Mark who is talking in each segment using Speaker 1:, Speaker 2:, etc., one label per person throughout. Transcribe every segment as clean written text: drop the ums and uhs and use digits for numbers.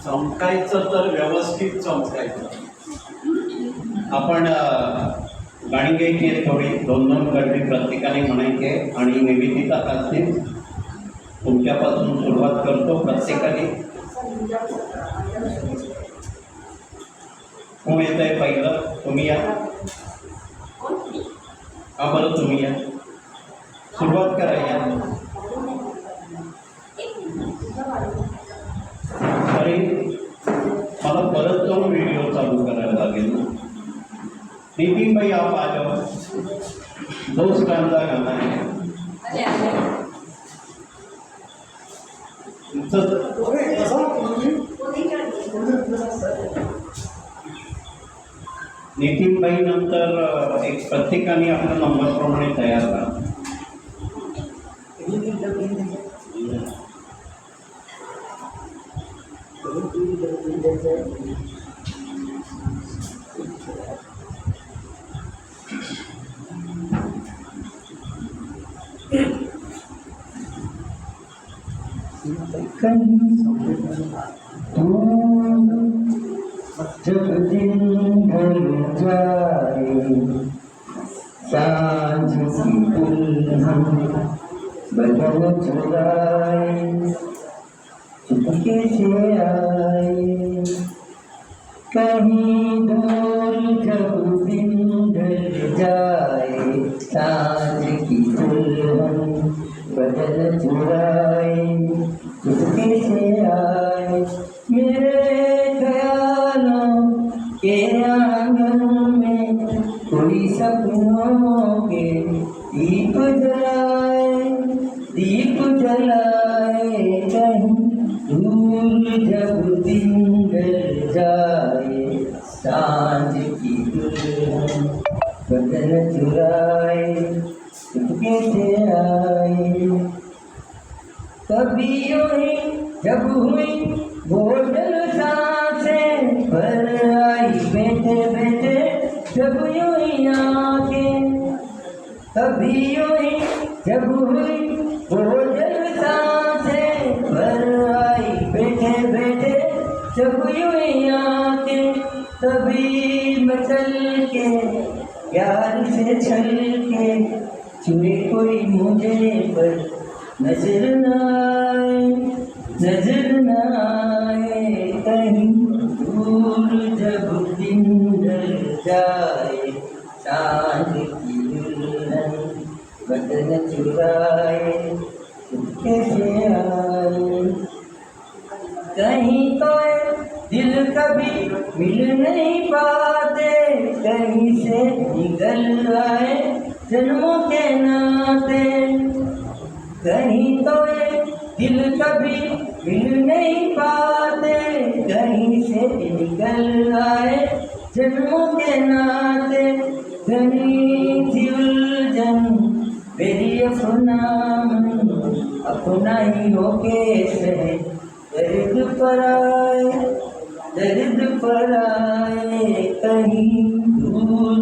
Speaker 1: चमकायचं तर व्यवस्थित चमकायचं. आपण गाणी घ्यायची आहे थोडी, 2-2 कडवी प्रत्येकाने म्हणायची आहे आणि निवेदिता असतील तुमच्यापासून सुरुवात करतो. प्रत्येकाने कोण येत आहे पहिलं? तुम्ही या. हा बरं तुम्ही या, सुरुवात करा या. अरे मला परत जाऊन व्हिडिओ चालू करायला लागेल ना. नितीन भाई आप आ जाओ, 2 स्टांजा गाना है. नितीन भाई नंतर एक प्रत्येकाने आपल्या नंबरप्रमाणे तयार करा.
Speaker 2: जब दिन ढल जाए सांझ की दुल्हन बदन चुराए चुपके से आए कहीं दूर जब दिन ढल जाए सांझ की दुल्हन बदन चुराए चुपके से आए मेरे ख्यालों के आंगन में कोई सपनों के दीप जलाए कहीं दूर जब दिन ढल जाए सांझ की दुल्हन बदन चुराए चुपके से आए कभी यूं ही जब हुई भोजन सांसें भर आई बैठे बैठे जब यूं ही आंखें कभी यूं ही जब हुई भोजन सांसें भर आई बैठे बैठे जब यूं ही आंखें तभी मचल के प्यार से छल के चुरे कोई मुझे पर नजर न आए कहीं दूर जब दिन ढल जाए सांझ की दुल्हन बदन चुराए चुपके से आए कहीं तो दिल कभी मिल नहीं पाते कहीं से निकल आए जन्मों के नाते कहीं तो दिल कभी मिल नहीं पाते कहीं से निकल आए जन्मों के नाते घनी थी उलझन मेरी अपना ही होके सहे दर्द पर आए कहीं दूर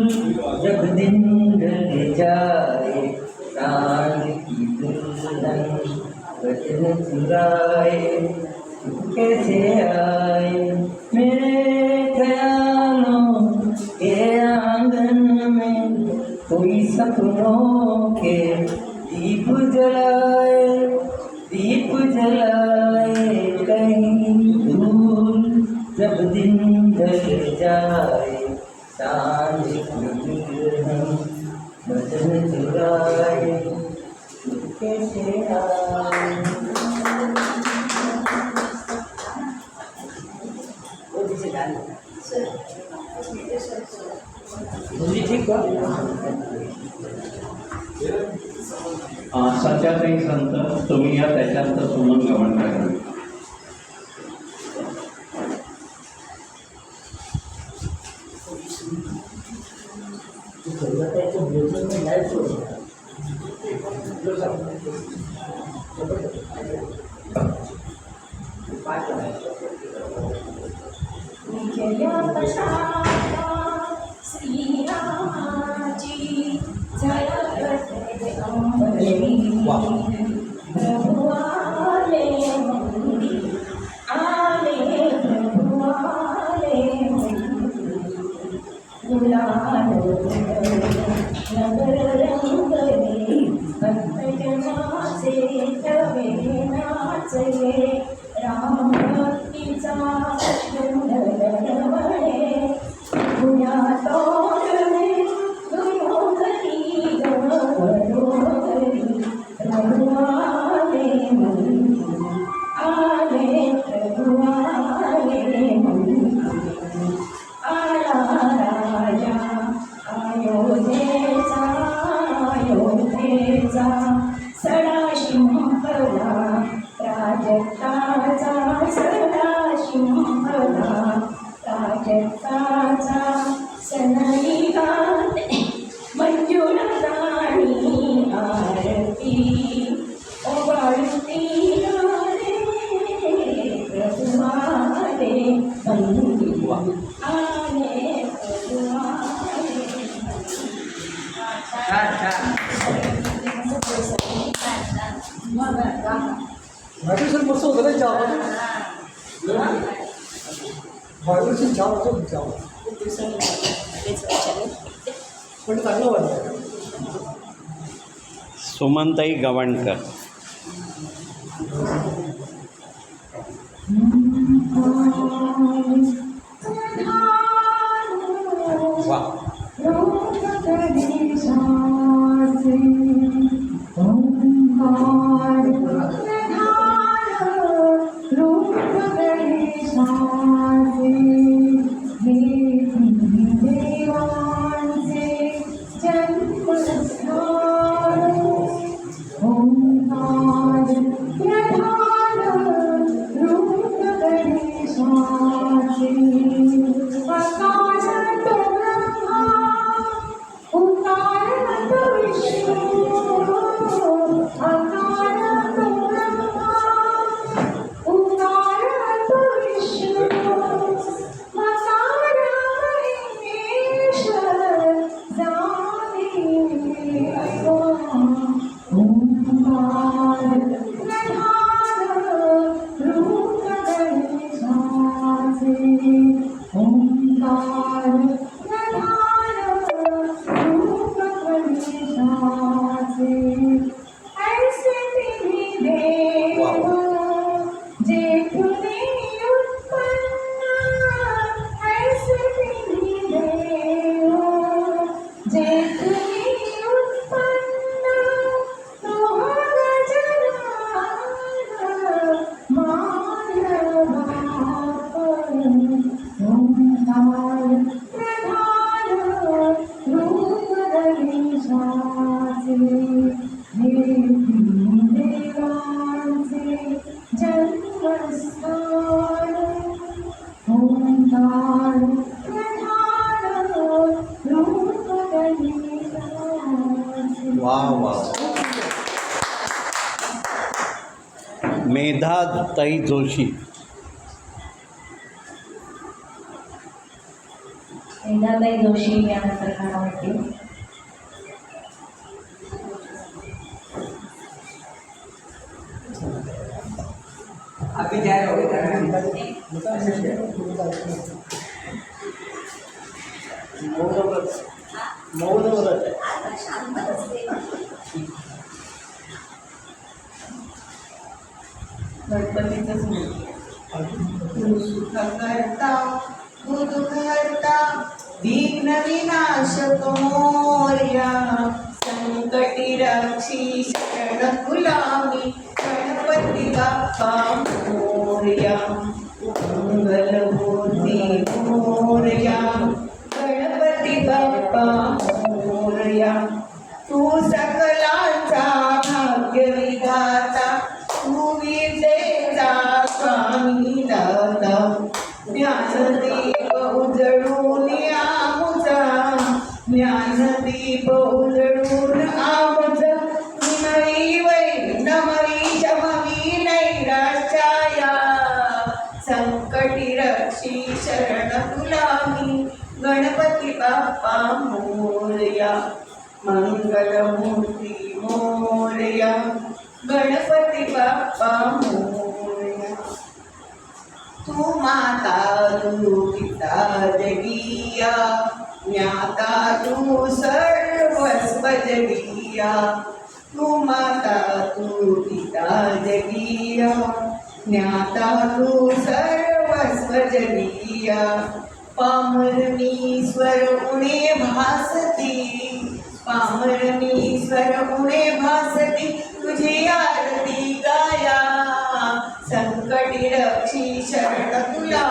Speaker 2: जब दिन ढल जाए सांझ की दुल्हन बदन चुराए कैसे आए मेरे ख्यालों के आंगन में कोई सपनों के दीप जलाए कहीं दूर जब दिन ढल जाए सांझ की दुल्हन बदन चुराए कैसे आए ठीक
Speaker 1: सध्याचाही संत तुम्ही या त्याच्यात सुमन गवण करा.
Speaker 3: आले वाचले राम भक्तीचा शृंगरवणे तुझ्या तोरणे दुर्योधनी गवरोधरी रघुआले मंदिर आले रघुआले मंदिर आला राजा अयोध्येचा अयोध्येचा सडा शिंपला प्राजक्ताचा सडा शिंपला प्राजक्ताचा सनई गाते मंजुळा राणी आरती ओवाळती रे प्रभुआले मंदिर आले प्रभुआले
Speaker 4: व्हायब्रेशन मस्त होतं नाही चहा व्हायब्रेशन छान होतं चहा पण चांगलं वाटतं.
Speaker 1: सुमनताई गवाणकर. वा. वा वा. मेधाताई जोशी.
Speaker 3: मेधाताई जोशी यानंतर काय वाटते.
Speaker 2: अभी तयार हो गया
Speaker 4: मौनव्रत
Speaker 3: गणपतीचंच
Speaker 5: सुखकर्ता बुधकर्ता विघ्न विनाशक मोर्या संकटी रक्षी शरण तुलामी गणपती बाप्पा मोर्या मंगलमूर्ती मोर्या गणपती बाप्पा मोर्या तू सकलांचा भाग्य विधाता तू विद्येचा स्वामी दाता ज्ञानदीप उजळून आमुचा ज्ञानदीप उजळून आमुचा निमई वै नमई शमवी नैराश्याया संकटी रक्षी शरण तुलामी गणपती बाप्पा मोरया मंगलमूर्ती मोरया गणपती बाप्पा मोरया तू माता तू पिता जगिया ज्ञाता तू सर्वस्व जगिया तू माता तू पिता जगिया जगीया ज्ञाता तू सर्वस्व जगीया पामरमीश्वर उणे भासती पामरमीश्वर उणे भासती तुझी आरती गाया संकटी रक्षी शरण तुला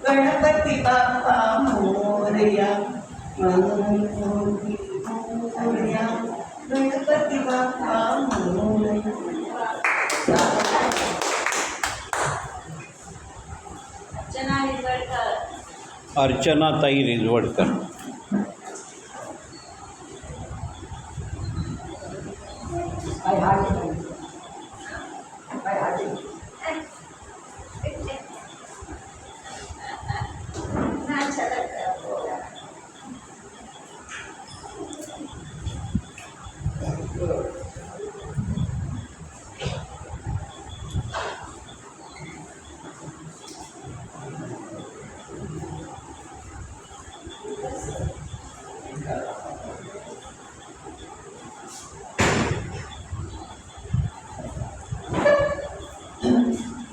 Speaker 5: गणपती बाप्पा मोरया मोरया गणपती बाप्पा मोरया.
Speaker 1: अर्चनाताई रिजवडकर.
Speaker 2: काय हात काय हात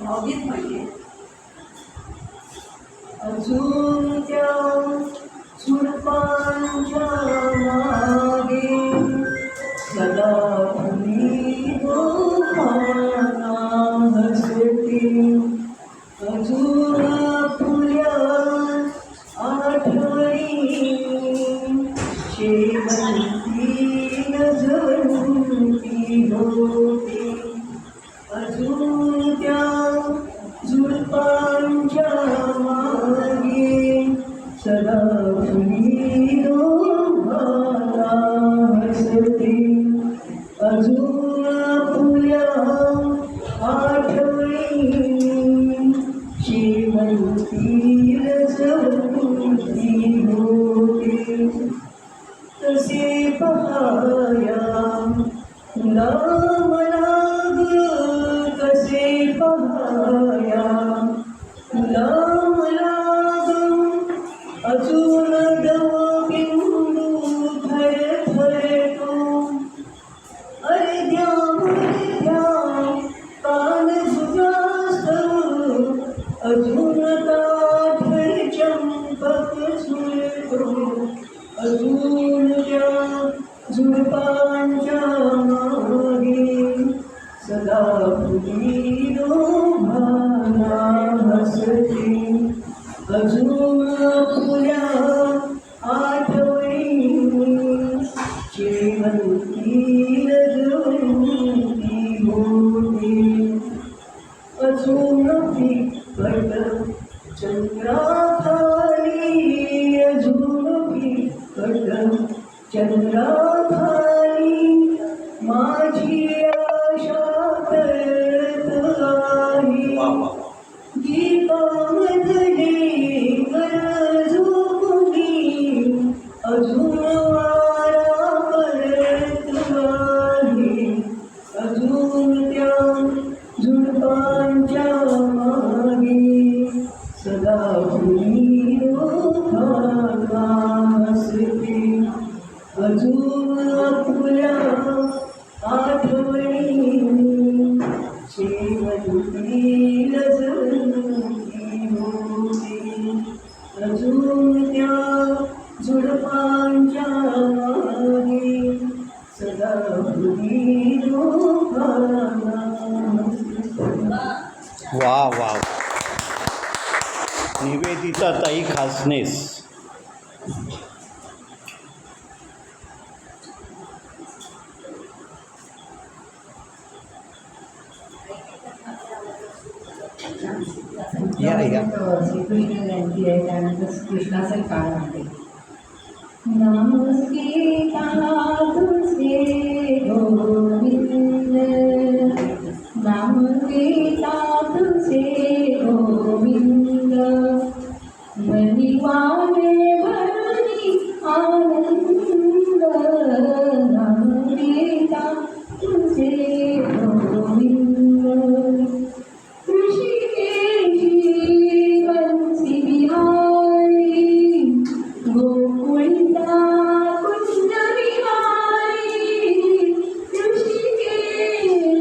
Speaker 5: भावगीत म्हणजे
Speaker 2: अजून त्या झुडपांच्या मागे सदा फुली दोघांना हसती अजून फुल्या आठवणी शेवंती नजरती होती अजून त्या झुडपांच्या मागे सदा फुली दोघांना हसती अजून फुल्या आठवणी शेवंती रजवंती होती तसे पहाया मला कसे पहाया मला अजून दवबिंदू थरथरतो अर्ध्या कान सुजास्त अजून काठर चंपक झुलतो अजून त्या झुडपांच्या मागे सदा फुली दोघांना हसती अजून फुल्या आठवणी शेवंती रजवंती होती अजून फिकट चंद्राखाली अजून फिकट चंद्राखाली माझी आशा करत आहे दीपामधले झोपुनी अजून वारा करत आहे अजून त्या झुडपांच्या मागे सदा फुली दोघांना हसते अजून फुल्या आठवणी शेवंती रजवंती होती अजून त्या झुडपांच्या मागे सदा फुली दोघांना
Speaker 1: वा वा. निवेदिताताई खासनेस. या
Speaker 3: श्रीकृष्ण जयंती आहे त्यानंतर कृष्णाचे काळ आहे. नमस्ते तुझे गोविंद नमस्ते तुझे गोविंद मनिवाने भरणी आनंद नमस्ते तुझे गोविंद ऋषिकेशी बंसी बिहारी गोकुळिता कुंज विहारी ऋषिकेशी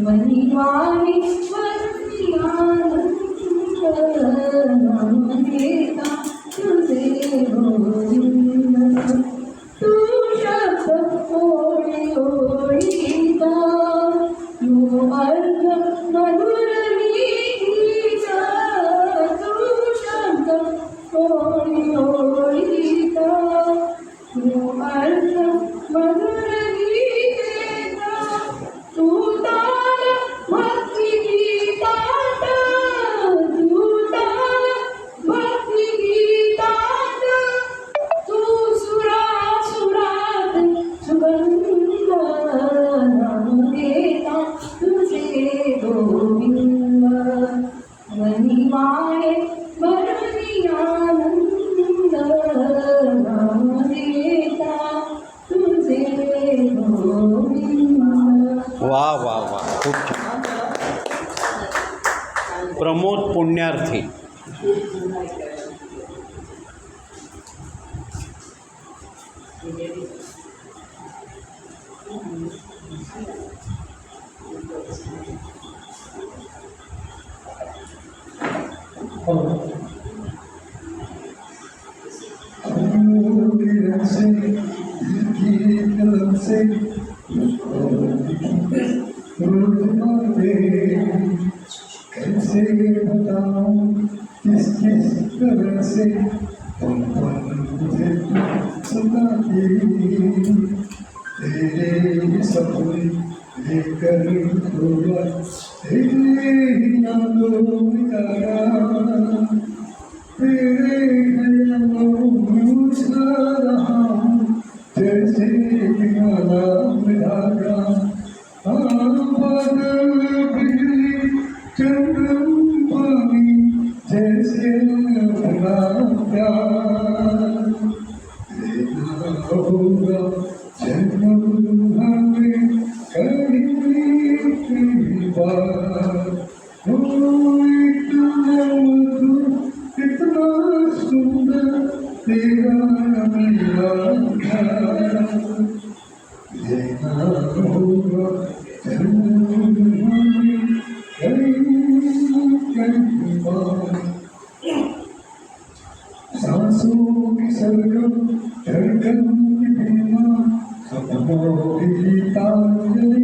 Speaker 3: मनीवाणी नाम घेता तुझे गोविंद तू शब्द ओळी ओळीता तू अर्थ मधुर गीता तू शब्द ओळी ओळीता तू अर्थ मधुर गीता तू ताल भक्ती गीतात तू ताल भक्ती गीतात तू सुरात सुगंध नाम घेता तुझे गोविंद मनीवाणे भरणी आनंद नाम घेता तुझे गोविंद.
Speaker 1: वा वा वा, खूप छान. प्रमोद पुण्यार्थी.
Speaker 6: कैसे बताऊं किस तरह से तुम मुझे सुनाती तेरे सपने लेकर हुआ तेरे यादों में आया तेरे ख्यालों में उछल रहा हूँ जैसे दीवाना धागा बादल बिजली चंदन पानी जैसे भरा प्यार देना होगा जन्म हमें कहीं बार इतना सुंदर तेरा मेरा ख्याल देना होगा सांसों की सरगम धड़कन की धीमा सपनों की तांजलि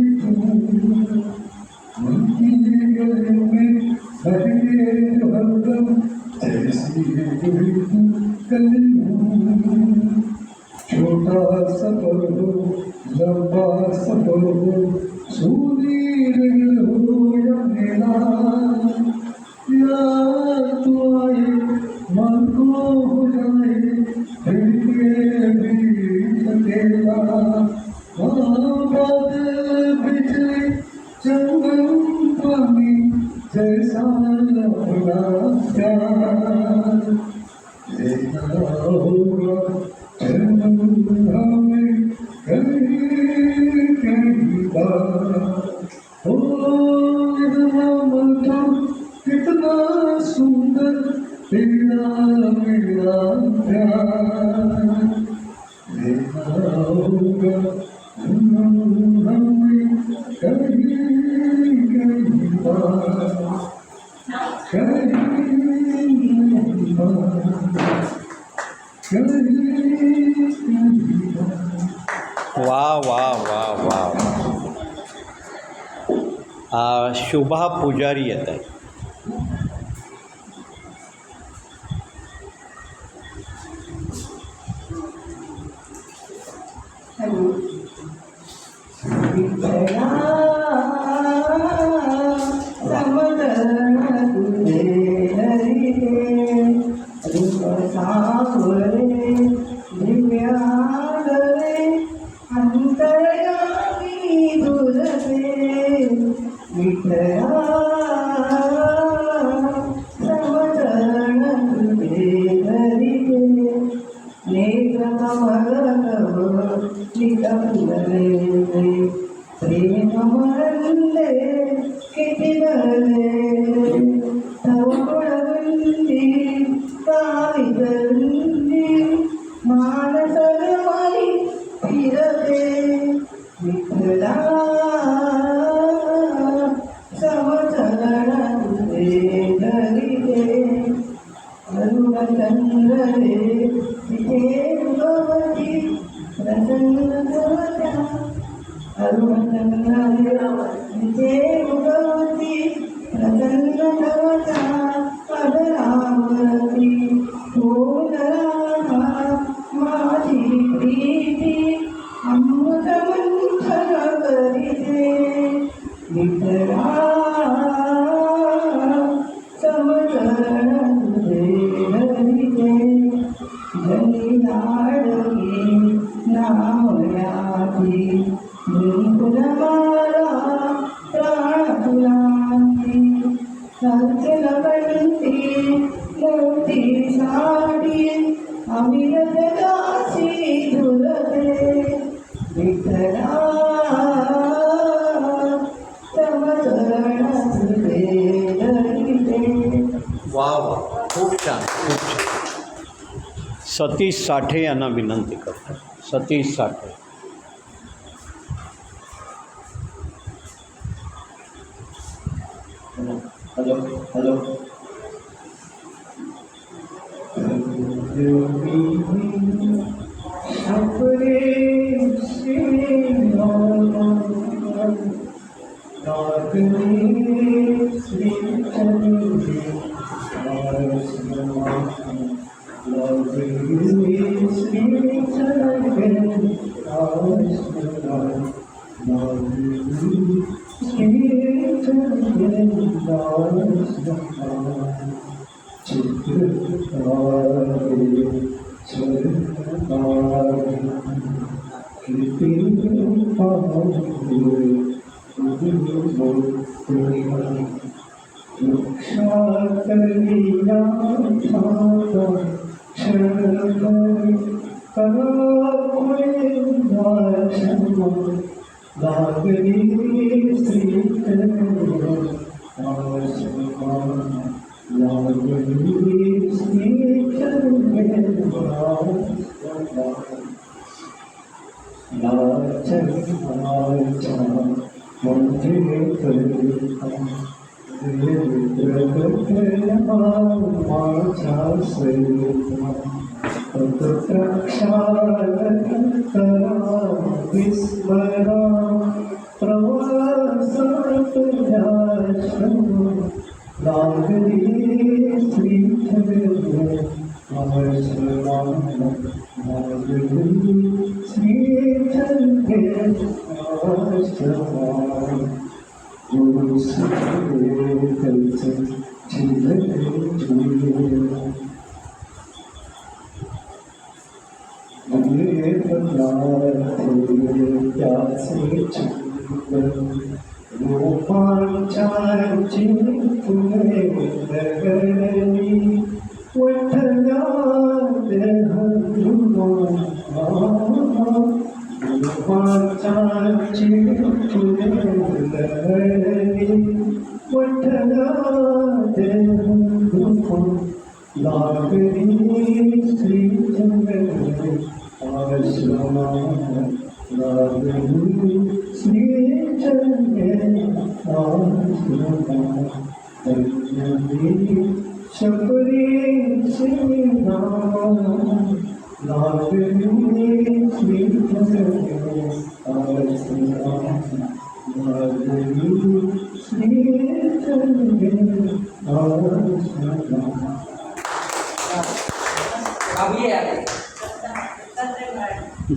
Speaker 6: मन की गलियों में बहे जो हरदम जैसी कली छोटा सफर हो लंबा सफर हो सुनील हो या मेरा यार तो आए मन को हो जाए फिर भी अकेला बादल बिजली चंदन पानी जैसा अपना प्यार लेना होगा जन्म हमें कहीं बार हो कितना सुंदर तेरा मेरा प्यार लेना होगा हमें कहीं बार कहीं बार
Speaker 1: वा वा वा वा. शुभा पुजारी येत आहे. वा वा, खूप छान, खूप छान. सतीश साठे यांना विनंती करतो. सतीश साठे. Hello hello.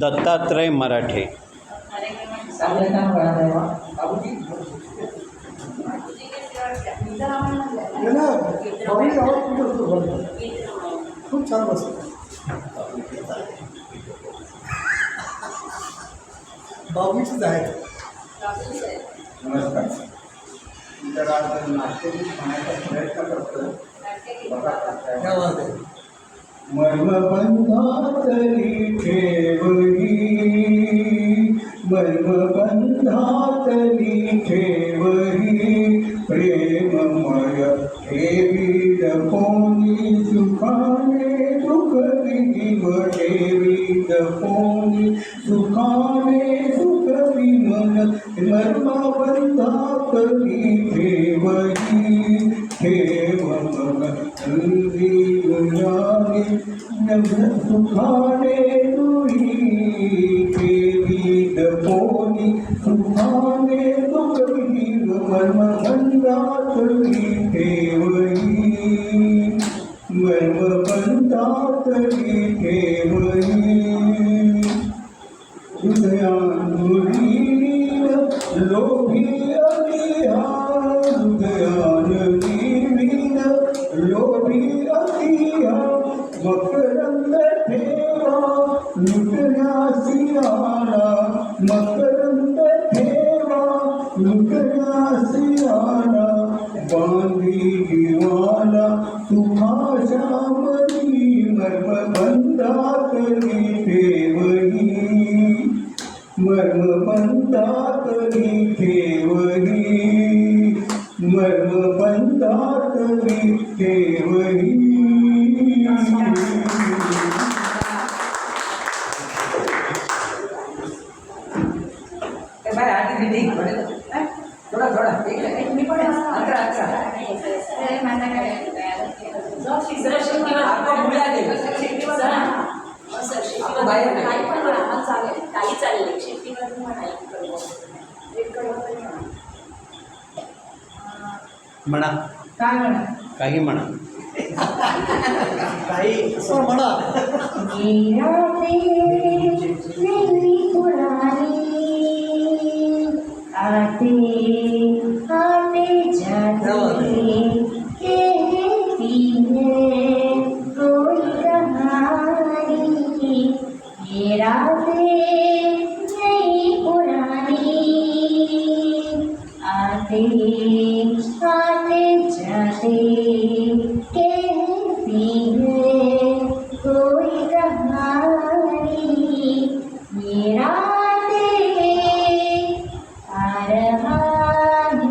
Speaker 1: दत्तात्रय मराठे.
Speaker 4: खूप छान बसतं. बाबूचीच आहे.
Speaker 6: नमस्कार. तर आज नाट्यगीत म्हणण्याचा प्रयत्न करतो.
Speaker 4: क्या बात आहे.
Speaker 6: मर्मबंधातली ठेवही, मर्मबंधातली ठेवही, प्रेममय ठेवी दपोनी, सुखाने सुखविव ठेवी दपोनी, सुखाने सुखविव मर्मबंधातली ठेवही, सुखाने तुही केवी दपोनी, सुखाने दुखी मर्मबंधातली ठेवही, मर्मबंधातली ठेवही, हृदयानुलीन लोभी अभिहा दासी आला बांधी जीवाला सुभाषावरी मर्मबंधातली ठेवही मर्मबंधातली ठेवही मर्मबंधातली ठेवही.
Speaker 4: थोडा थोडा
Speaker 3: मी पण
Speaker 4: अकरा अकरा आपण मुळे आले बाहेर नाही.
Speaker 1: म्हणा
Speaker 3: काय म्हणा
Speaker 1: काही म्हणा.
Speaker 6: काही असं म्हणा.
Speaker 3: मेरा देश मेरी पुरानी आते आते जाते कहती है कोई कहानी मेरा देश मेरी पुरानी आते आते जाते कहती है कोई कहानी मेरा देश आ रहा है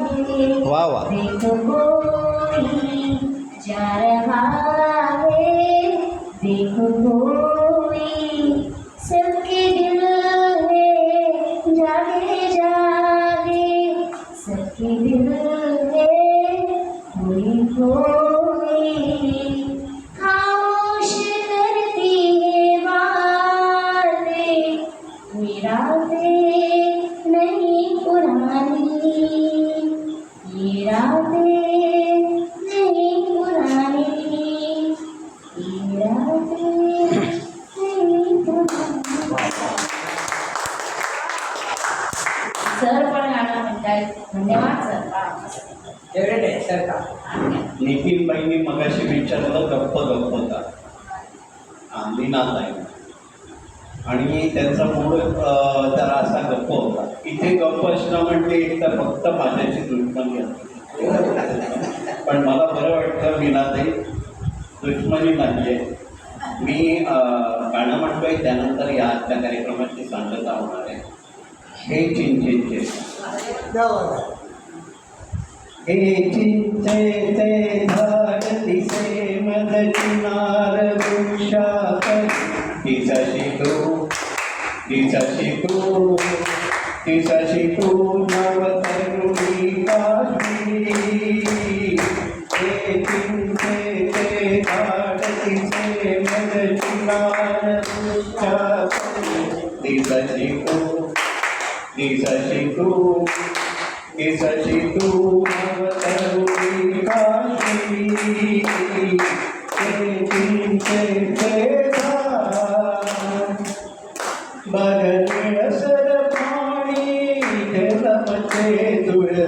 Speaker 1: वा वा.
Speaker 3: देखो कोई जा रहा है देखो कोई सबके दिल है जागे जागे सबके दिल है कोई कोई खामोश करती है बातें मेरा देश नहीं पुरानी मेरा देश नहीं पुरानी मेरा देश नहीं पुरानी. सर पण गाणं म्हणतायत. धन्यवाद सर.
Speaker 4: फेवरेट आहे सर का
Speaker 1: नितीनबाईंनी मगाशी विचारलं गप्प गप्प होता नीनाद आहे आणि त्यांचा मूळ जरा असा गप्प होता. इथे गप्प असणं म्हणजे एक तर फक्त माझ्याची दुश्मनी असते. पण मला बरं वाटतं मीनाताई दुश्मनी नाही आहे. मी गाणं म्हणतोय त्यानंतर या आजच्या कार्यक्रमाची सांगता होणार आहे. हे चिंचेचे हे चिंचेचे झाड दिसे मदचिनार वृक्षात तिसाशी तू नवतरुणी काश्मीरी. हे चिंचेचे झाड दिसे मदचिनार वृक्षात तिसाशी तू नवतरुणी काश्मीरी. हे चिंचेचे झाड बघनिळसर पाणी रमते तुळे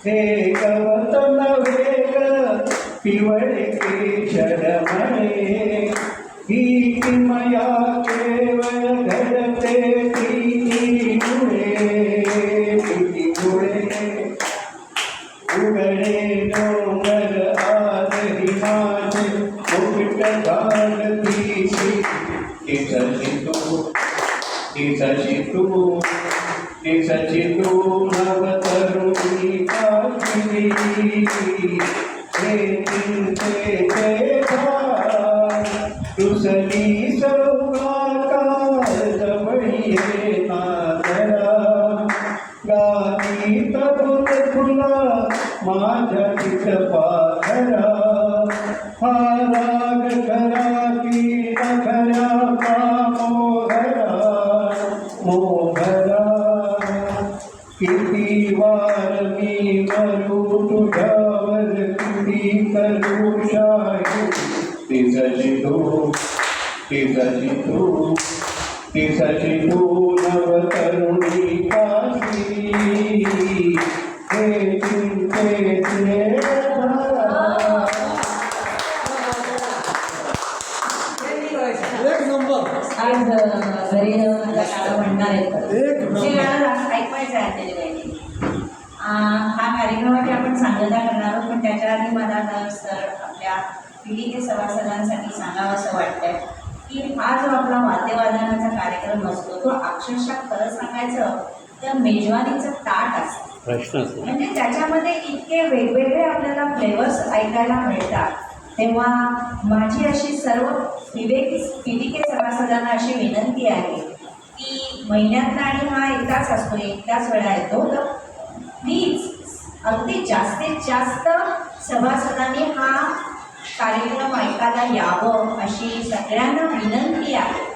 Speaker 1: हे गवत नव्हे ग पिवळे केशरमणे. ही किमया केवळ घडते उघडे डोंगर आदरी माझे मुकुट घालतीशी. तिसशी तू नवतरुणी काश्मीरी. हे चिंचेचे झाड तुसली सौगाता जवळी नादरा. गाती तरुण फुला माझ्या चित पाखरा. हा राग खरा की नखरा का मोहरा. किती वार मी मरू तुझ्यावर किती करू शाही. तिसशी तू नवतरुणी काश्मीरी. हे चिंचेचे
Speaker 4: एक नंबर
Speaker 3: आज घरी गाणं म्हणणार आहेत.
Speaker 6: एक
Speaker 3: तुमची गाणं ऐकवायचं आहे त्याच्या
Speaker 7: हा कार्यक्रमाची आपण सांगता करणार आहोत, पण त्याच्या आधी मला सर आपल्या पीडिके सभासदांसाठी सांगावंसं वाटतंय की हा जो आपला वाद्यवादनाचा कार्यक्रम असतो तो अक्षरशः खरं सांगायचं तर मेजवानीचं ताट असतं.
Speaker 1: प्रश्नच नाही.
Speaker 7: म्हणजे त्याच्यामध्ये इतके वेगवेगळे आपल्याला फ्लेवर्स ऐकायला मिळतात. तेव्हा माझी अशी सर्व पीडिके सभासदांना अशी विनंती आहे की महिन्यातला आणि हा एकदाच असतो, एकदाच वेळा येतो, तर प्लीज अगदी जास्तीत जास्त सभासदांनी हा कार्यक्रम ऐकायला यावं अशी सगळ्यांना विनंती आहे.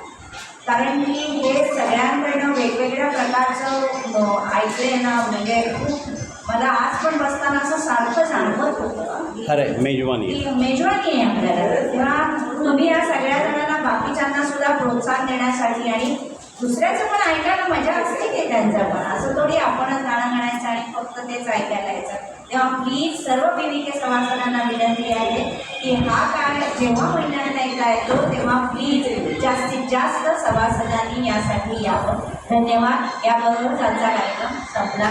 Speaker 7: कारण की हे सगळ्यांकडनं वेगवेगळ्या प्रकारचं ऐकले ना, म्हणजे खूप मला आज पण बसताना असं सारखं जाणवत होतं
Speaker 1: खरंय, मेजवानी
Speaker 7: की मेजवानी आहे आपल्याला. तेव्हा तुम्ही या सगळ्या जणांना बाकीच्यांना सुद्धा प्रोत्साहन देण्यासाठी आणि दुसऱ्याचं पण ऐकायला मजा असते की त्यांचं पण असं थोडी आपणच गाणं म्हणायचं आणि फक्त तेच ऐकायला यायचं. तेव्हा प्लीज सर्व पीडिके सभासदांना विनंती आहे की हा काळ जेव्हा महिन्याला एकदा येतो तेव्हा प्लीज जास्तीत जास्त सभासदांनी यासाठी यावं. धन्यवाद. याबरोबर आजचा कार्यक्रम संपला.